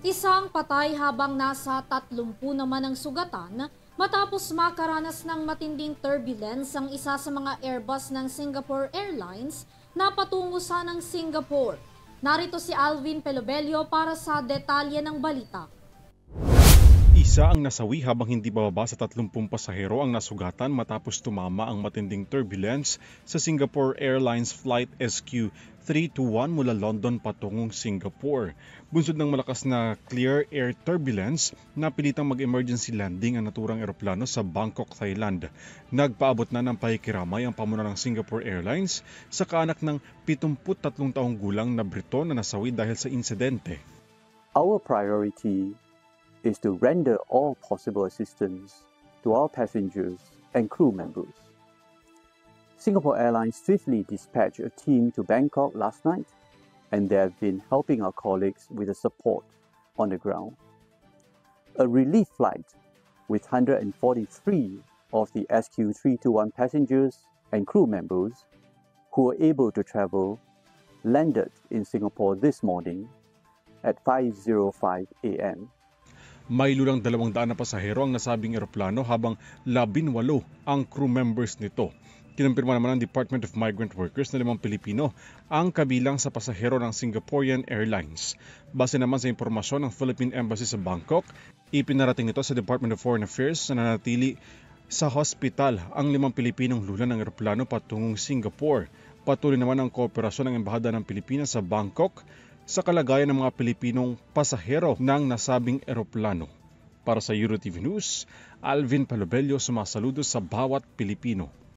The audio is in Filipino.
Isang patay habang nasa 30 naman ang sugatan matapos makaranas ng matinding turbulence ang isa sa mga Airbus ng Singapore Airlines na patungo sa ng Singapore. Narito si Alvin Pelobelio para sa detalye ng balita. Isa ang nasawi habang hindi bababa sa 30 pasahero ang nasugatan matapos tumama ang matinding turbulence sa Singapore Airlines Flight SQ321 mula London patungong Singapore. Bunsod ng malakas na clear air turbulence, napilitang mag-emergency landing ang naturang eroplano sa Bangkok, Thailand. Nagpaabot na ng pakikiramay ang pamuno ng Singapore Airlines sa kaanak ng 73 taong gulang na Briton na nasawi dahil sa insidente. Our priority is to render all possible assistance to our passengers and crew members. Singapore Airlines swiftly dispatched a team to Bangkok last night, and they have been helping our colleagues with the support on the ground. A relief flight with 143 of the SQ321 passengers and crew members who were able to travel landed in Singapore this morning at 5:05 a.m. May lulang 200 na pasahero ang nasabing eroplano habang 18 ang crew members nito. Kinumpirma naman ng Department of Migrant Workers na 5 Pilipino ang kabilang sa pasahero ng Singaporean Airlines. Base naman sa impormasyon ng Philippine Embassy sa Bangkok, ipinarating nito sa Department of Foreign Affairs na nanatili sa hospital ang 5 Pilipinong lula ng eroplano patungong Singapore. Patuloy naman ang kooperasyon ng Embahada ng Pilipinas sa Bangkok sa kalagayan ng mga Pilipinong pasahero ng nasabing eroplano. Para sa EuroTV News, Alvin Pelobelio sumasaludo sa bawat Pilipino.